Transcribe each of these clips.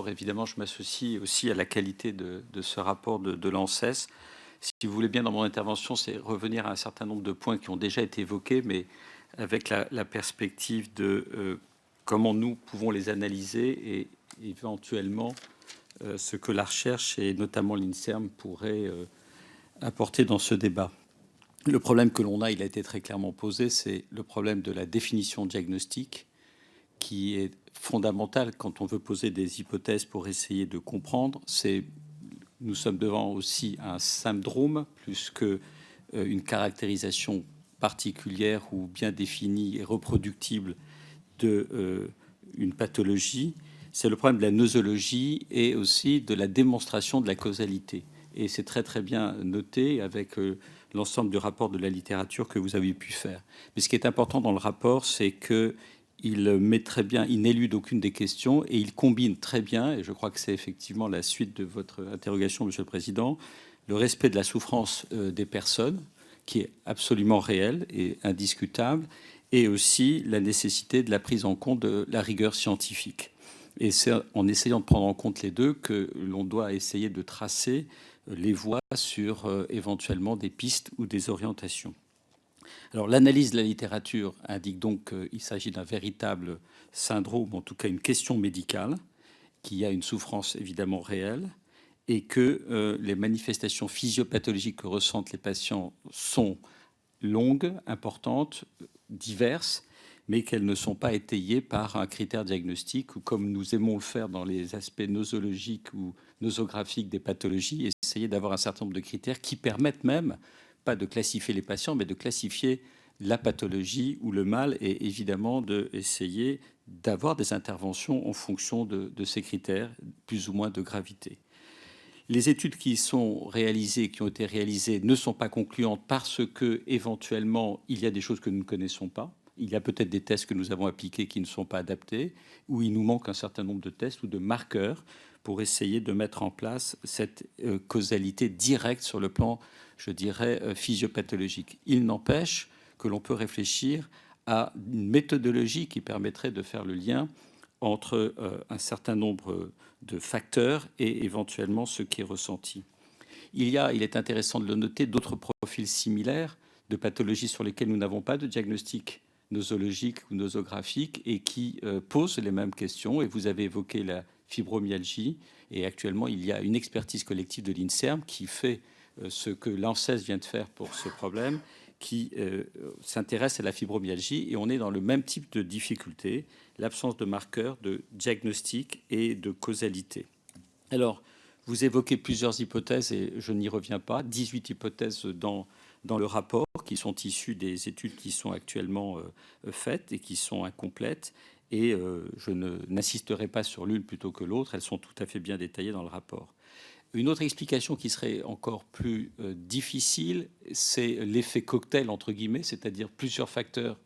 évidemment, je m'associe aussi à la qualité de ce rapport de l'ANSES. Si vous voulez bien, dans mon intervention, c'est revenir à un certain nombre de points qui ont déjà été évoqués, mais avec la perspective de comment nous pouvons les analyser et éventuellement ce que la recherche et notamment l'INSERM pourraient apporter dans ce débat. Le problème que l'on a, il a été très clairement posé, c'est le problème de la définition diagnostique qui est fondamental quand on veut poser des hypothèses pour essayer de comprendre. Nous sommes devant aussi un syndrome plus que une caractérisation particulière ou bien définie et reproductible de une pathologie. C'est le problème de la nosologie et aussi de la démonstration de la causalité. Et c'est très très bien noté avec l'ensemble du rapport de la littérature que vous avez pu faire. Mais ce qui est important dans le rapport, c'est que il met très bien, il n'élude aucune des questions et il combine très bien, et je crois que c'est effectivement la suite de votre interrogation, Monsieur le Président, le respect de la souffrance des personnes, qui est absolument réel et indiscutable, et aussi la nécessité de la prise en compte de la rigueur scientifique. Et c'est en essayant de prendre en compte les deux que l'on doit essayer de tracer les voies sur éventuellement des pistes ou des orientations. Alors, l'analyse de la littérature indique donc qu'il s'agit d'un véritable syndrome, en tout cas une question médicale, qui a une souffrance évidemment réelle, et que les manifestations physiopathologiques que ressentent les patients sont longues, importantes, diverses, mais qu'elles ne sont pas étayées par un critère diagnostique, ou comme nous aimons le faire dans les aspects nosologiques ou nosographiques des pathologies, essayer d'avoir un certain nombre de critères qui permettent même pas de classifier les patients, mais de classifier la pathologie ou le mal, et évidemment d'essayer d'avoir des interventions en fonction de ces critères, plus ou moins de gravité. Les études qui sont réalisées, qui ont été réalisées, ne sont pas concluantes parce que éventuellement il y a des choses que nous ne connaissons pas. Il y a peut-être des tests que nous avons appliqués qui ne sont pas adaptés, ou il nous manque un certain nombre de tests ou de marqueurs pour essayer de mettre en place cette causalité directe sur le plan, je dirais, physiopathologique. Il n'empêche que l'on peut réfléchir à une méthodologie qui permettrait de faire le lien entre un certain nombre de facteurs et éventuellement ce qui est ressenti. Il est intéressant de le noter, d'autres profils similaires de pathologies sur lesquelles nous n'avons pas de diagnostic nosologique ou nosographique et qui posent les mêmes questions. Et vous avez évoqué la fibromyalgie. Et actuellement, il y a une expertise collective de l'INSERM qui fait ce que l'ANSES vient de faire pour ce problème, qui s'intéresse à la fibromyalgie. Et on est dans le même type de difficulté, l'absence de marqueurs, de diagnostic et de causalité. Alors, vous évoquez plusieurs hypothèses et je n'y reviens pas. 18 hypothèses dans le rapport qui sont issues des études qui sont actuellement faites et qui sont incomplètes. Et je n'insisterai pas sur l'une plutôt que l'autre. Elles sont tout à fait bien détaillées dans le rapport. Une autre explication qui serait encore plus difficile, c'est l'effet cocktail, entre guillemets, c'est-à-dire plusieurs facteurs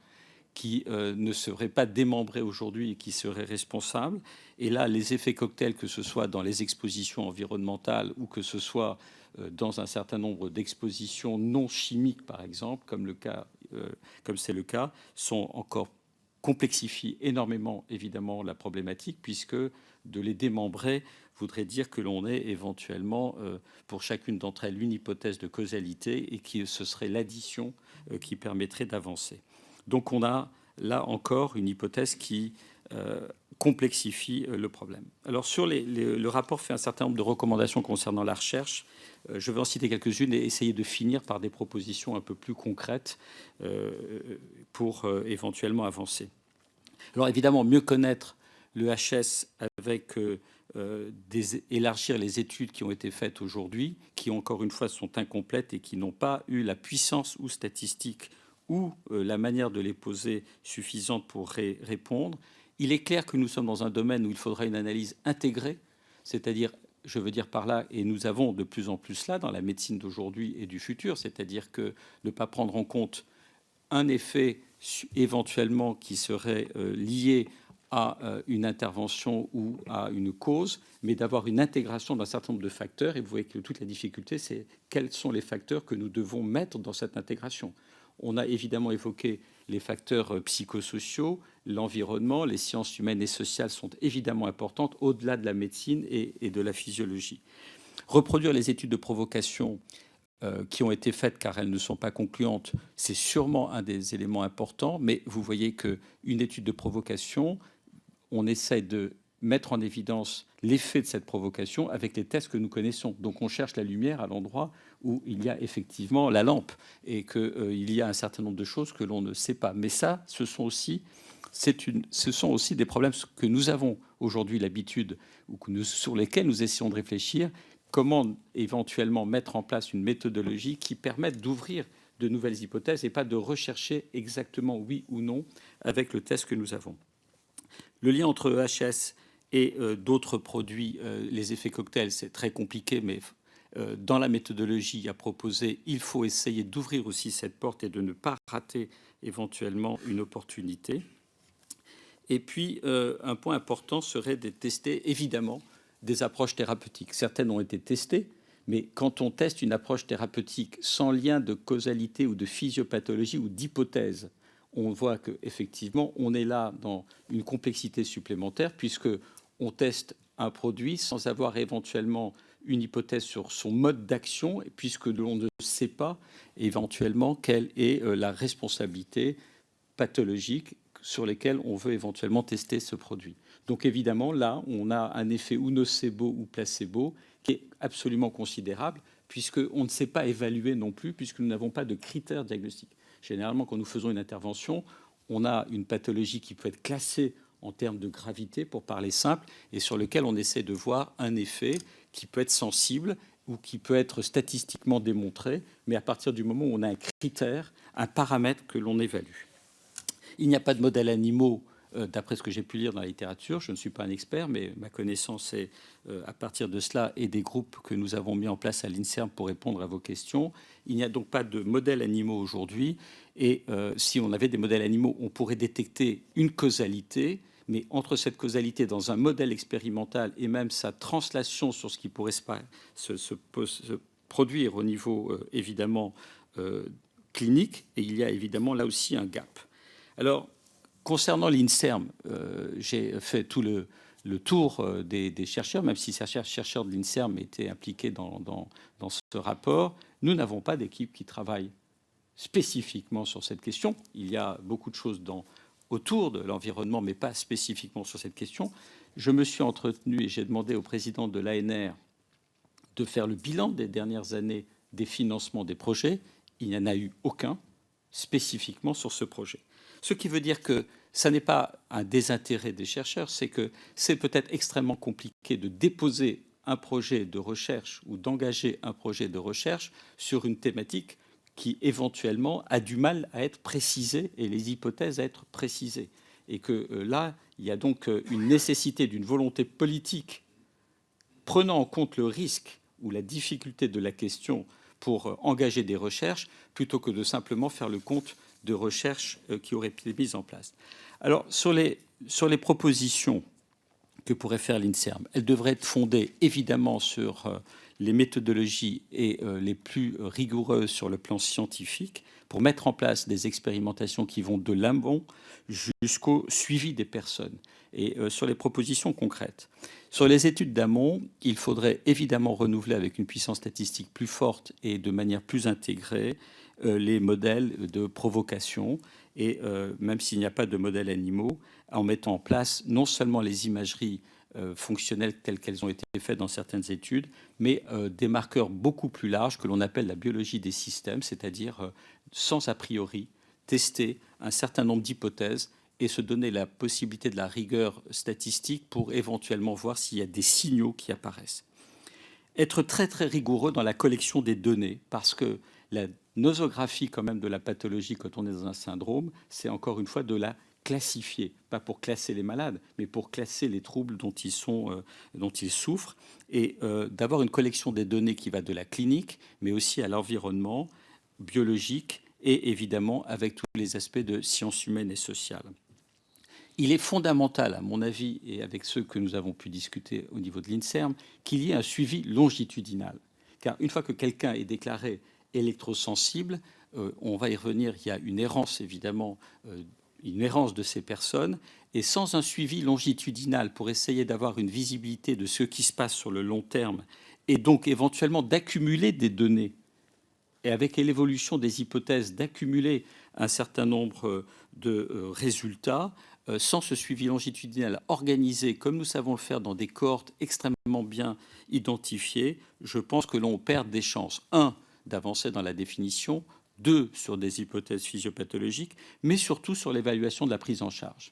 qui ne seraient pas démembrés aujourd'hui et qui seraient responsables. Et là, les effets cocktails, que ce soit dans les expositions environnementales ou que ce soit dans un certain nombre d'expositions non chimiques, par exemple, comme c'est le cas, sont encore complexifient énormément, évidemment, la problématique, puisque de les démembrer voudrait dire que l'on ait éventuellement, pour chacune d'entre elles, une hypothèse de causalité et que ce serait l'addition qui permettrait d'avancer. Donc on a là encore une hypothèse qui complexifie le problème. Alors le rapport fait un certain nombre de recommandations concernant la recherche. Je vais en citer quelques-unes et essayer de finir par des propositions un peu plus concrètes pour éventuellement avancer. Alors évidemment, mieux connaître le HS avec élargir les études qui ont été faites aujourd'hui, qui encore une fois sont incomplètes et qui n'ont pas eu la puissance ou statistique ou la manière de les poser suffisante pour répondre. Il est clair que nous sommes dans un domaine où il faudra une analyse intégrée, c'est-à-dire, je veux dire par là, et nous avons de plus en plus cela dans la médecine d'aujourd'hui et du futur, c'est-à-dire que ne pas prendre en compte un effet éventuellement qui serait lié à une intervention ou à une cause, mais d'avoir une intégration d'un certain nombre de facteurs. Et vous voyez que toute la difficulté, c'est quels sont les facteurs que nous devons mettre dans cette intégration. On a évidemment évoqué les facteurs psychosociaux, l'environnement, les sciences humaines et sociales sont évidemment importantes au-delà de la médecine et de la physiologie. Reproduire les études de provocation qui ont été faites car elles ne sont pas concluantes, c'est sûrement un des éléments importants, mais vous voyez qu'une étude de provocation, on essaie de mettre en évidence l'effet de cette provocation avec les tests que nous connaissons. Donc on cherche la lumière à l'endroit où il y a effectivement la lampe et qu'il y a un certain nombre de choses que l'on ne sait pas. Mais ça, ce sont aussi des problèmes que nous avons aujourd'hui l'habitude, ou sur lesquels nous essayons de réfléchir. Comment éventuellement mettre en place une méthodologie qui permette d'ouvrir de nouvelles hypothèses et pas de rechercher exactement oui ou non avec le test que nous avons. Le lien entre EHS et d'autres produits, les effets cocktails, c'est très compliqué, mais dans la méthodologie à proposer, il faut essayer d'ouvrir aussi cette porte et de ne pas rater éventuellement une opportunité. Et puis, un point important serait de tester, évidemment, des approches thérapeutiques. Certaines ont été testées, mais quand on teste une approche thérapeutique sans lien de causalité ou de physiopathologie ou d'hypothèse, on voit qu'effectivement, on est là dans une complexité supplémentaire, puisqu'on teste un produit sans avoir éventuellement une hypothèse sur son mode d'action, puisque l'on ne sait pas éventuellement quelle est la responsabilité pathologique sur lesquelles on veut éventuellement tester ce produit. Donc évidemment, là, on a un effet ou nocebo ou placebo qui est absolument considérable, puisqu'on ne sait pas évaluer non plus, puisque nous n'avons pas de critères diagnostiques. Généralement, quand nous faisons une intervention, on a une pathologie qui peut être classée en termes de gravité, pour parler simple, et sur lequel on essaie de voir un effet qui peut être sensible ou qui peut être statistiquement démontré, mais à partir du moment où on a un critère, un paramètre que l'on évalue. Il n'y a pas de modèles animaux, d'après ce que j'ai pu lire dans la littérature. Je ne suis pas un expert, mais ma connaissance est à partir de cela et des groupes que nous avons mis en place à l'INSERM pour répondre à vos questions. Il n'y a donc pas de modèles animaux aujourd'hui. Et si on avait des modèles animaux, on pourrait détecter une causalité, mais entre cette causalité dans un modèle expérimental et même sa translation sur ce qui pourrait se produire au niveau évidemment clinique, et il y a évidemment là aussi un gap. Alors, concernant l'INSERM, j'ai fait tout le tour des chercheurs, même si certains chercheurs de l'INSERM étaient impliqués dans ce rapport. Nous n'avons pas d'équipe qui travaille spécifiquement sur cette question. Il y a beaucoup de choses autour de l'environnement, mais pas spécifiquement sur cette question. Je me suis entretenu et j'ai demandé au président de l'ANR de faire le bilan des dernières années des financements des projets. Il n'y en a eu aucun spécifiquement sur ce projet. Ce qui veut dire que ça n'est pas un désintérêt des chercheurs, c'est que c'est peut-être extrêmement compliqué de déposer un projet de recherche ou d'engager un projet de recherche sur une thématique qui éventuellement a du mal à être précisée et les hypothèses à être précisées. Et que là, il y a donc une nécessité d'une volonté politique prenant en compte le risque ou la difficulté de la question pour engager des recherches, plutôt que de simplement faire le compte de recherche qui auraient été mises en place. Alors, sur les propositions que pourrait faire l'INSERM, elles devraient être fondées évidemment sur les méthodologies et les plus rigoureuses sur le plan scientifique pour mettre en place des expérimentations qui vont de l'amont jusqu'au suivi des personnes. Et sur les propositions concrètes. Sur les études d'amont, il faudrait évidemment renouveler avec une puissance statistique plus forte et de manière plus intégrée les modèles de provocation, et même s'il n'y a pas de modèles animaux, en mettant en place non seulement les imageries fonctionnelles telles qu'elles ont été faites dans certaines études, mais des marqueurs beaucoup plus larges que l'on appelle la biologie des systèmes, c'est-à-dire sans a priori tester un certain nombre d'hypothèses et se donner la possibilité de la rigueur statistique pour éventuellement voir s'il y a des signaux qui apparaissent. Être très très rigoureux dans la collection des données, parce que la nosographie quand même de la pathologie quand on est dans un syndrome, c'est encore une fois de la classifier, pas pour classer les malades, mais pour classer les troubles dont ils souffrent, et d'avoir une collection des données qui va de la clinique, mais aussi à l'environnement biologique, et évidemment avec tous les aspects de sciences humaines et sociales. Il est fondamental, à mon avis, et avec ceux que nous avons pu discuter au niveau de l'INSERM, qu'il y ait un suivi longitudinal. Car une fois que quelqu'un est déclaré électrosensible, on va y revenir, il y a une errance évidemment, une errance de ces personnes, et sans un suivi longitudinal pour essayer d'avoir une visibilité de ce qui se passe sur le long terme, et donc éventuellement d'accumuler des données, et avec l'évolution des hypothèses, d'accumuler un certain nombre de résultats, sans ce suivi longitudinal organisé, comme nous savons le faire dans des cohortes extrêmement bien identifiées, je pense que l'on perd des chances. Un, d'avancer dans la définition. Deux, sur des hypothèses physiopathologiques, mais surtout sur l'évaluation de la prise en charge.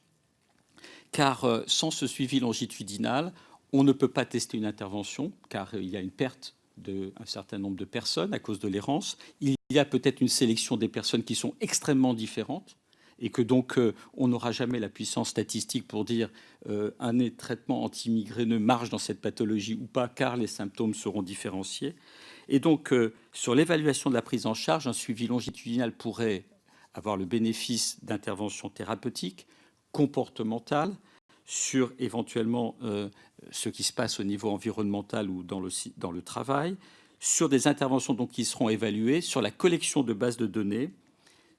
Car sans ce suivi longitudinal, on ne peut pas tester une intervention, car il y a une perte d'un certain nombre de personnes à cause de l'errance. Il y a peut-être une sélection des personnes qui sont extrêmement différentes, et que donc on n'aura jamais la puissance statistique pour dire un traitement anti-migraineux marche dans cette pathologie ou pas, car les symptômes seront différenciés. Et donc, sur l'évaluation de la prise en charge, un suivi longitudinal pourrait avoir le bénéfice d'interventions thérapeutiques, comportementales, sur éventuellement ce qui se passe au niveau environnemental ou dans le travail, sur des interventions donc, qui seront évaluées, sur la collection de bases de données,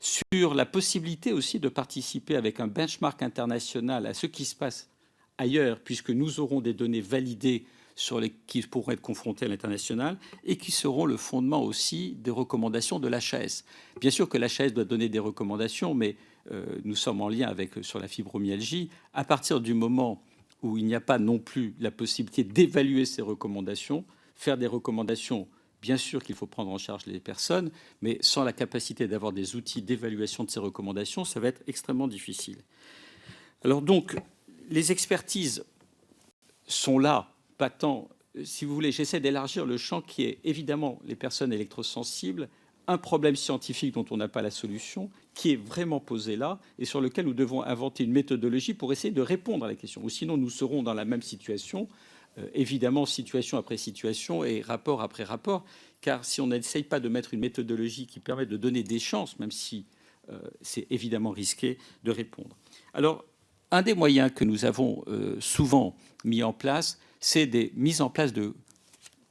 sur la possibilité aussi de participer avec un benchmark international à ce qui se passe ailleurs, puisque nous aurons des données validées qui pourront être confrontées à l'international et qui seront le fondement aussi des recommandations de l'HAS. Bien sûr que l'HAS doit donner des recommandations, mais nous sommes en lien avec sur la fibromyalgie. À partir du moment où il n'y a pas non plus la possibilité d'évaluer ces recommandations, faire des recommandations, bien sûr qu'il faut prendre en charge les personnes, mais sans la capacité d'avoir des outils d'évaluation de ces recommandations, ça va être extrêmement difficile. Alors donc, les expertises sont là, pas tant, si vous voulez, j'essaie d'élargir le champ qui est évidemment les personnes électrosensibles, un problème scientifique dont on n'a pas la solution, qui est vraiment posé là et sur lequel nous devons inventer une méthodologie pour essayer de répondre à la question. Ou sinon, nous serons dans la même situation, évidemment, situation après situation et rapport après rapport, car si on n'essaye pas de mettre une méthodologie qui permet de donner des chances, même si c'est évidemment risqué, de répondre. Alors, un des moyens que nous avons souvent mis en place, c'est des mises en place de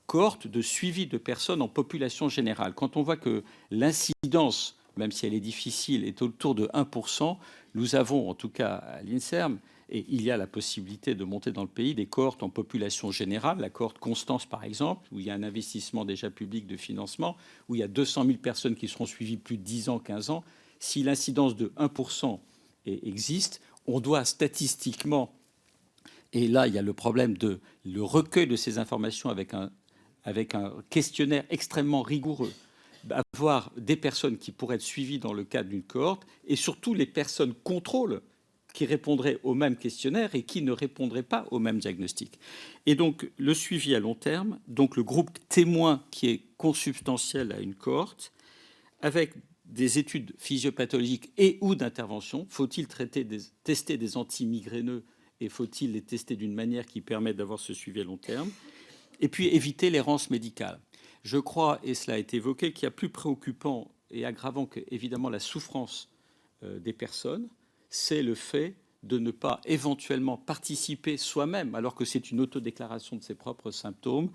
cohortes de suivi de personnes en population générale. Quand on voit que l'incidence, même si elle est difficile, est autour de 1%, nous avons, en tout cas à l'INSERM, et il y a la possibilité de monter dans le pays des cohortes en population générale, la cohorte Constance par exemple, où il y a un investissement déjà public de financement, où il y a 200 000 personnes qui seront suivies plus de 10 ans, 15 ans. Si l'incidence de 1% existe, on doit statistiquement, et là il y a le problème de le recueil de ces informations avec un questionnaire extrêmement rigoureux, avoir des personnes qui pourraient être suivies dans le cadre d'une cohorte, et surtout les personnes contrôle qui répondraient au même questionnaire et qui ne répondraient pas au même diagnostic. Et donc le suivi à long terme, donc le groupe témoin qui est consubstantiel à une cohorte, avec des études physiopathologiques et ou d'intervention. Faut-il tester des antimigraineux et faut-il les tester d'une manière qui permette d'avoir ce suivi à long terme? Et puis éviter l'errance médicale. Je crois, et cela a été évoqué, qu'il y a plus préoccupant et aggravant que évidemment la souffrance des personnes, c'est le fait de ne pas éventuellement participer soi-même, alors que c'est une autodéclaration de ses propres symptômes,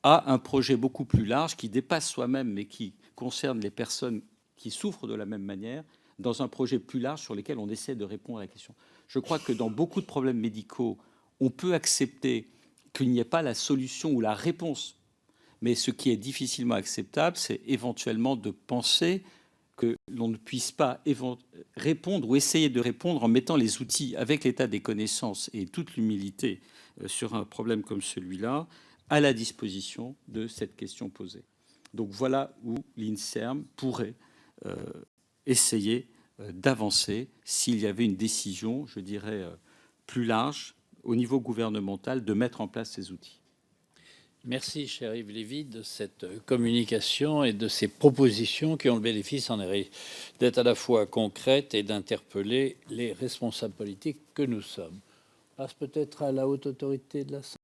à un projet beaucoup plus large qui dépasse soi-même, mais qui concerne les personnes qui souffrent de la même manière, dans un projet plus large sur lequel on essaie de répondre à la question. Je crois que dans beaucoup de problèmes médicaux, on peut accepter qu'il n'y ait pas la solution ou la réponse. Mais ce qui est difficilement acceptable, c'est éventuellement de penser que l'on ne puisse pas répondre ou essayer de répondre en mettant les outils avec l'état des connaissances et toute l'humilité sur un problème comme celui-là à la disposition de cette question posée. Donc voilà où l'INSERM pourrait essayer d'avancer s'il y avait une décision, je dirais, plus large au niveau gouvernemental de mettre en place ces outils. Merci, cher Yves Lévy, de cette communication et de ces propositions qui ont le bénéfice d'être à la fois concrètes et d'interpeller les responsables politiques que nous sommes. On passe peut-être à la haute autorité de la santé.